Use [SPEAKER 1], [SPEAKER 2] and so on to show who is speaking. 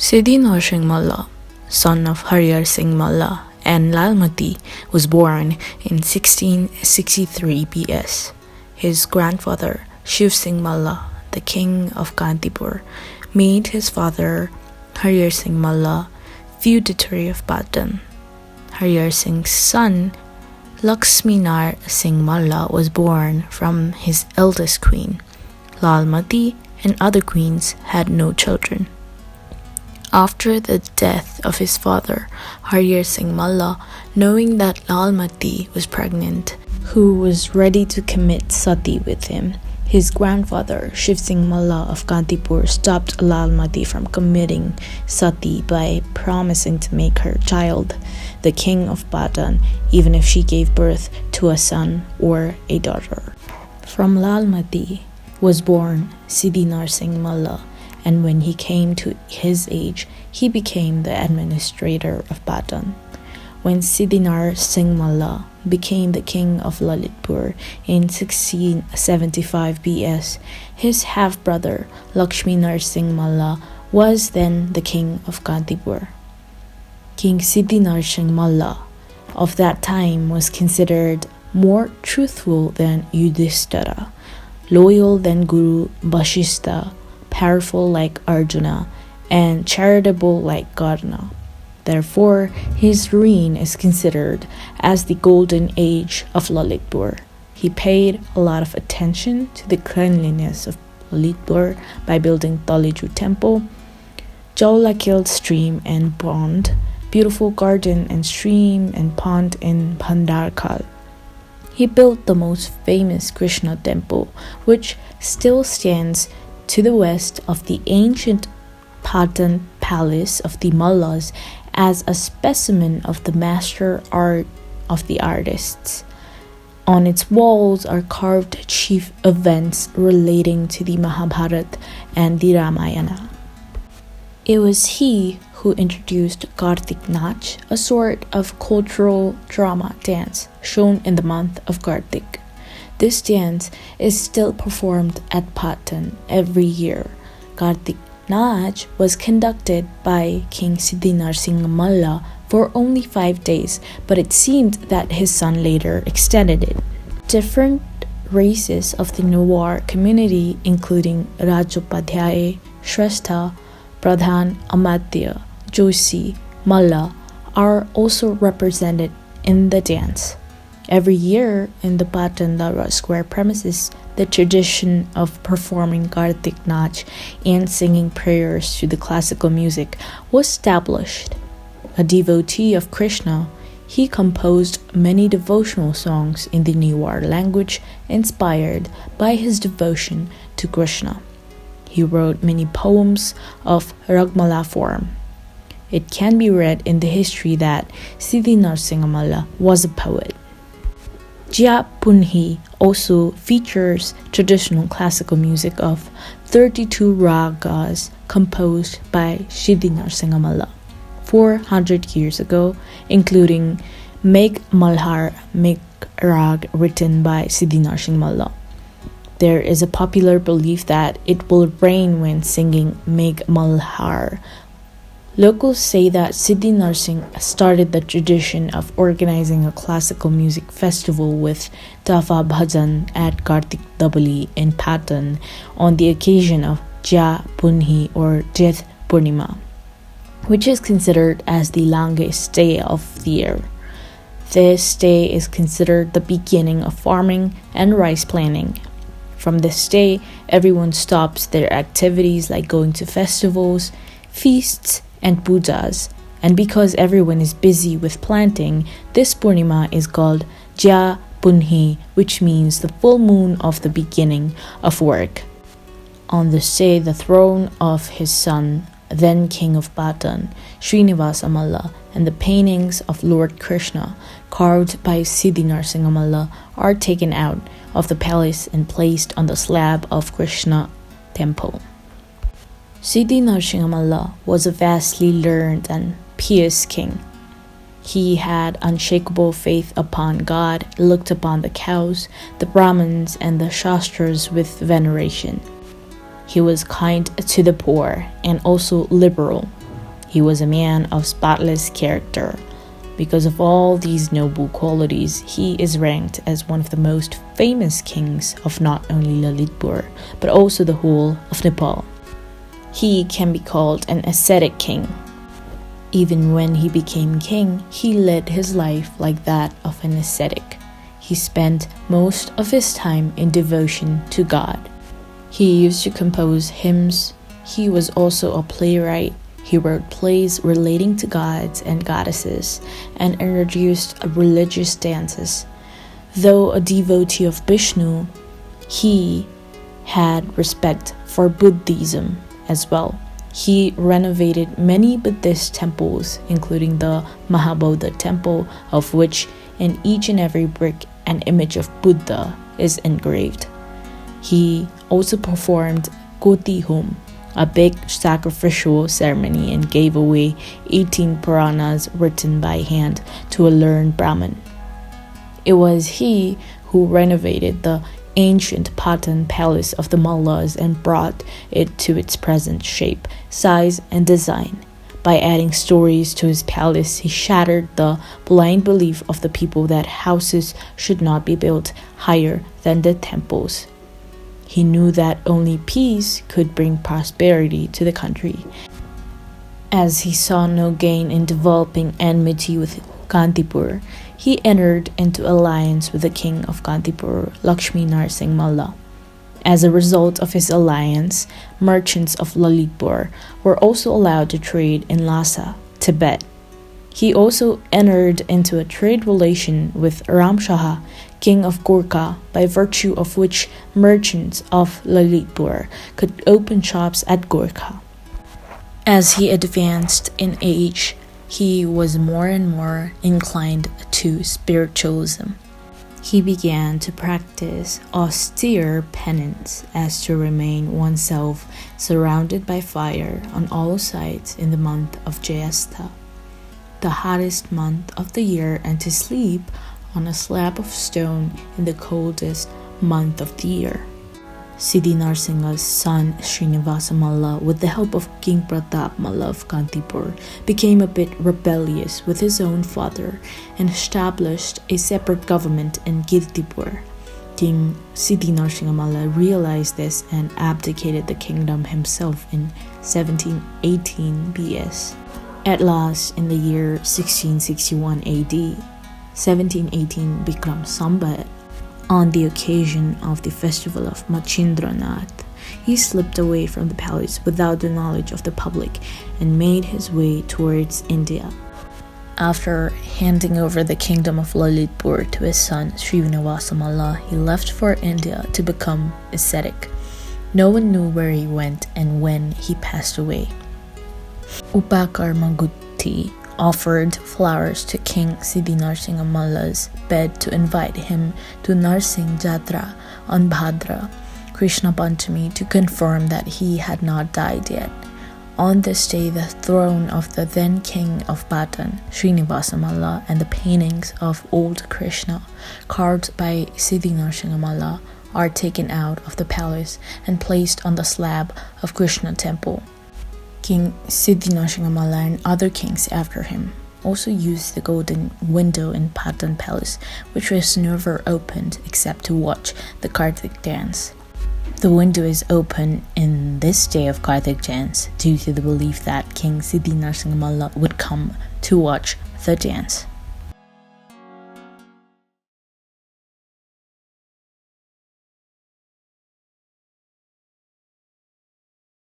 [SPEAKER 1] Siddhi Narsingh Malla, son of Hariyar Singh Malla and Lalmati, was born in 1663 BS. His grandfather, Shiv Singh Malla, the king of Kantipur, made his father, Hariyar Singh Malla, feudatory of Patan. Hariyar Singh's son, Lakshminar Singh Malla, was born from his eldest queen. Lalmati and other queens had no children. After the death of his father, Hariyar Singh Malla, knowing that Lalmati was pregnant, who was ready to commit sati with him, his grandfather, Shiv Singh Malla of Kantipur, stopped Lalmati from committing sati by promising to make her child the king of Patan, even if she gave birth to a son or a daughter. From Lalmati was born Siddhi Narsingh Malla, and when he came to his age, he became the administrator of Patan. When Siddhi Narsingh Malla became the king of Lalitpur in 1675 BS, his half-brother Lakshmi Narsingh Malla was then the king of Kantipur. King Siddhi Narsingh Malla of that time was considered more truthful than Yudhishthira, loyal than Guru Vasishtha, powerful like Arjuna, and charitable like Karna. Therefore, his reign is considered as the golden age of Lalitpur. He paid a lot of attention to the cleanliness of Lalitpur by building Taliju Temple, Jaula-killed stream and pond, beautiful garden and stream and pond in Bhandarkal. He built the most famous Krishna temple, which still stands to the west of the ancient Patan palace of the Mallas as a specimen of the master art of the artists. On its walls are carved chief events relating to the Mahabharata and the Ramayana. It was he who introduced Kartik Nach, a sort of cultural drama dance shown in the month of Kartik. This dance is still performed at Patan every year. Kartik Nach was conducted by King Siddhi Narsingh Malla for only 5 days, but it seemed that his son later extended it. Different races of the Newar community, including Rajbhandari, Shrestha, Pradhan, Amadya, Joshi, Malla, are also represented in the dance. Every year in the Patan Dara Square premises, the tradition of performing Kartik Nach and singing prayers to the classical music was established. A devotee of Krishna, he composed many devotional songs in the Newar language inspired by his devotion to Krishna. He wrote many poems of Ragmala form. It can be read in the history that Siddhi Narsingh Malla was a poet. Jya Punhi also features traditional classical music of 32 ragas composed by Siddhi Narsingh Malla 400 years ago, including Megh Malhar Megh Rag written by Siddhi Narsingh Malla. There is a popular belief that it will rain when singing Megh Malhar. Locals say that Siddhi Narsingh started the tradition of organizing a classical music festival with Tafa Bhajan at Kartik Dabali in Patan on the occasion of Jya Punhi or Jeth Purnima, which is considered as the longest day of the year. This day is considered the beginning of farming and rice planting. From this day, everyone stops their activities like going to festivals, feasts, and pujas, and because everyone is busy with planting, this Purnima is called Jya Punhi, which means the full moon of the beginning of work. On this day, the throne of his son, then king of Patan, Srinivasa Malla, and the paintings of Lord Krishna, carved by Siddhi Narsingh Malla, are taken out of the palace and placed on the slab of Krishna temple. Siddhi Narsingh Malla was a vastly learned and pious king. He had unshakable faith upon God, looked upon the cows, the Brahmins, and the Shastras with veneration. He was kind to the poor and also liberal. He was a man of spotless character. Because of all these noble qualities, he is ranked as one of the most famous kings of not only Lalitpur, but also the whole of Nepal. He can be called an ascetic king. Even when he became king, he led his life like that of an ascetic. He spent most of his time in devotion to God. He used to compose hymns. He was also a playwright. He wrote plays relating to gods and goddesses and introduced religious dances. Though a devotee of Vishnu, he had respect for Buddhism as well. He renovated many Buddhist temples, including the Mahabodha temple, of which in each and every brick an image of Buddha is engraved. He also performed Koti Home, a big sacrificial ceremony, and gave away 18 Puranas written by hand to a learned Brahmin. It was he who renovated the ancient Patan palace of the Mallas and brought it to its present shape, size, and design. By adding stories to his palace, he shattered the blind belief of the people that houses should not be built higher than the temples. He knew that only peace could bring prosperity to the country. As he saw no gain in developing enmity with Kantipur, he entered into alliance with the king of Kantipur, Lakshmi Narsingh Malla. As a result of his alliance, merchants of Lalitpur were also allowed to trade in Lhasa, Tibet. He also entered into a trade relation with Ramshah, king of Gorkha, by virtue of which merchants of Lalitpur could open shops at Gorkha. As he advanced in age, he was more and more inclined to spiritualism. He began to practice austere penance as to remain oneself surrounded by fire on all sides in the month of Shrestha, the hottest month of the year, and to sleep on a slab of stone in the coldest month of the year. Siddhi Narsingha's son Srinivasa Malla, with the help of King Pratap Malla of Kantipur, became a bit rebellious with his own father and established a separate government in Kirtipur. King Siddhi Narsingha Malla realized this and abdicated the kingdom himself in 1718 BS. At last, in the year 1661 AD, 1718 Bikram Sambat, on the occasion of the festival of Machindranath, he slipped away from the palace without the knowledge of the public and made his way towards India. After handing over the kingdom of Lalitpur to his son Srinivasa Malla, he left for India to become ascetic. No one knew where he went and when he passed away. Upakarmagutti offered flowers to King Siddhi Narsingha Malla's bed to invite him to Narsingh Jatra on Bhadra, Krishna Panchami, to confirm that he had not died yet. On this day, the throne of the then king of Patan, Srinivasa Malla, and the paintings of old Krishna, carved by Siddhi Narsingha Malla, are taken out of the palace and placed on the slab of Krishna temple. King Siddhi Narsingha Malla and other kings after him also used the golden window in Patan Palace, which was never opened except to watch the Kartik dance. The window is open in this day of Kartik dance due to the belief that King Siddhi Narsingha Malla would come to watch the dance.